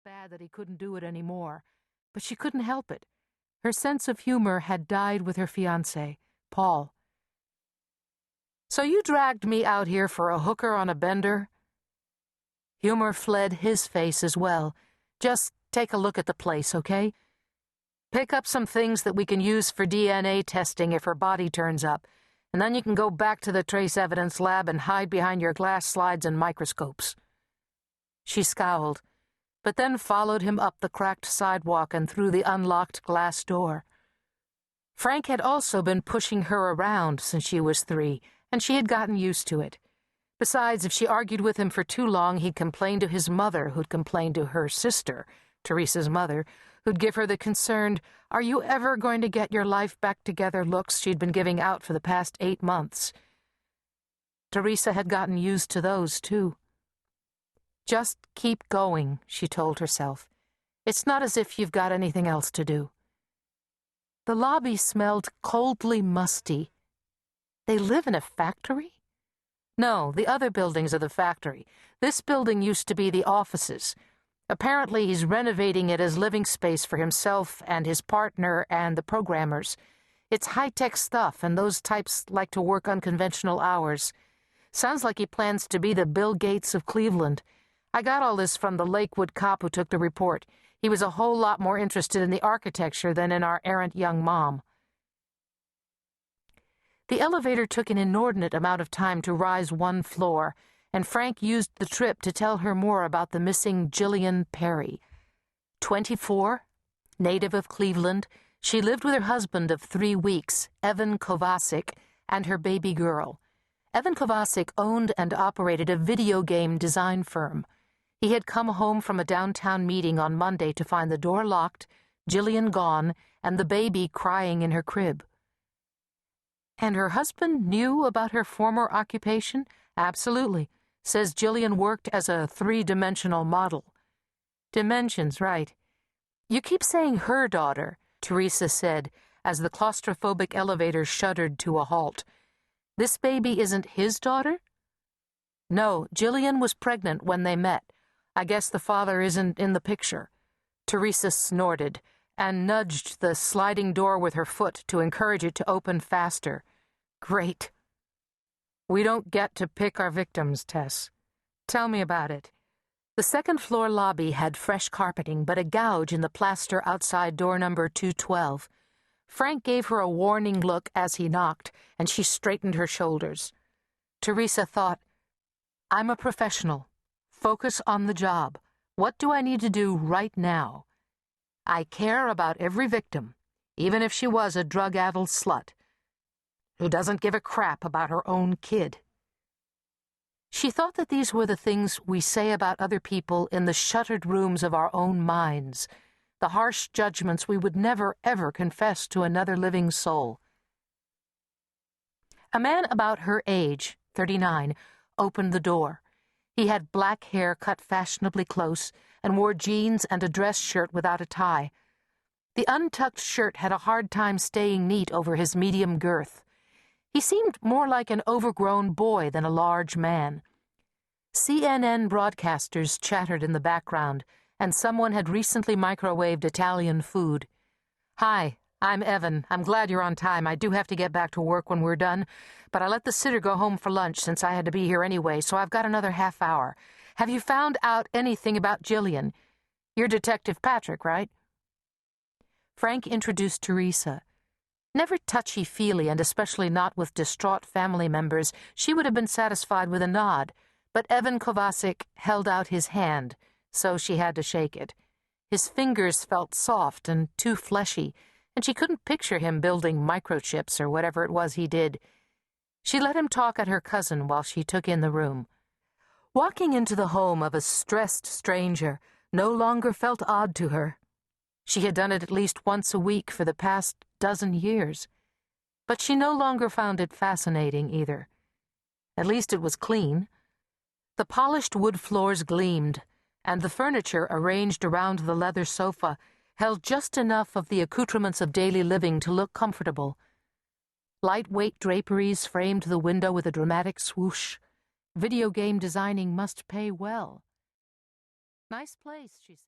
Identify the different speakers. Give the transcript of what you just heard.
Speaker 1: bad that he couldn't do it anymore, but she couldn't help it. Her sense of humor had died with her fiancé, Paul. "So you dragged me out here for a hooker on a bender?" Humor fled his face as well. "Just take a look at the place, okay? Pick up some things that we can use for DNA testing if her body turns up, and then you can go back to the trace evidence lab and hide behind your glass slides and microscopes." She scowled, but then followed him up the cracked sidewalk and through the unlocked glass door. Frank had also been pushing her around since she was 3, and she had gotten used to it. Besides, if she argued with him for too long, he'd complain to his mother, who'd complain to her sister, Theresa's mother, who'd give her the concerned, "Are you ever going to get your life back together?" looks she'd been giving out for the past 8 months. Theresa had gotten used to those, too. "Just keep going," she told herself. "It's not as if you've got anything else to do." The lobby smelled coldly musty. They live in a factory? No, the other buildings are the factory. This building used to be the offices. Apparently he's renovating it as living space for himself and his partner and the programmers. It's high-tech stuff, and those types like to work unconventional hours. Sounds like he plans to be the Bill Gates of Cleveland. I got all this from the Lakewood cop who took the report. He was a whole lot more interested in the architecture than in our errant young mom. The elevator took an inordinate amount of time to rise 1 floor, and Frank used the trip to tell her more about the missing Jillian Perry. 24, native of Cleveland, she lived with her husband of 3 weeks, Evan Kovacic, and her baby girl. Evan Kovacic owned and operated a video game design firm. He had come home from a downtown meeting on Monday to find the door locked, Jillian gone, and the baby crying in her crib. And her husband knew about her former occupation? Absolutely. Says Jillian worked as a 3-dimensional model. Dimensions, right. "You keep saying her daughter," Theresa said, as the claustrophobic elevator shuddered to a halt. "This baby isn't his daughter?" "No, Jillian was pregnant when they met. I guess the father isn't in the picture." Theresa snorted and nudged the sliding door with her foot to encourage it to open faster. "Great. We don't get to pick our victims, Tess. Tell me about it." The second-floor lobby had fresh carpeting, but a gouge in the plaster outside door number 212. Frank gave her a warning look as he knocked, and she straightened her shoulders. Theresa thought, "I'm a professional. Focus on the job. What do I need to do right now? I care about every victim, even if she was a drug-addled slut who doesn't give a crap about her own kid." She thought that these were the things we say about other people in the shuttered rooms of our own minds, the harsh judgments we would never, ever confess to another living soul. A man about her age, 39, opened the door. He had black hair cut fashionably close and wore jeans and a dress shirt without a tie. The untucked shirt had a hard time staying neat over his medium girth. He seemed more like an overgrown boy than a large man. CNN broadcasters chattered in the background, and someone had recently microwaved Italian food. "Hi, I'm Evan. I'm glad you're on time. I do have to get back to work when we're done, but I let the sitter go home for lunch since I had to be here anyway, so I've got another half hour. Have you found out anything about Jillian? You're Detective Patrick, right?" Frank introduced Theresa. Never touchy-feely, and especially not with distraught family members, she would have been satisfied with a nod, but Evan Kovacic held out his hand, so she had to shake it. His fingers felt soft and too fleshy, and she couldn't picture him building microchips or whatever it was he did. She let him talk at her cousin while she took in the room. Walking into the home of a stressed stranger no longer felt odd to her. She had done it at least once a week for the past dozen years. But she no longer found it fascinating either. At least it was clean. The polished wood floors gleamed, and the furniture arranged around the leather sofa held just enough of the accoutrements of daily living to look comfortable. Lightweight draperies framed the window with a dramatic swoosh. Video game designing must pay well. "Nice place," she said.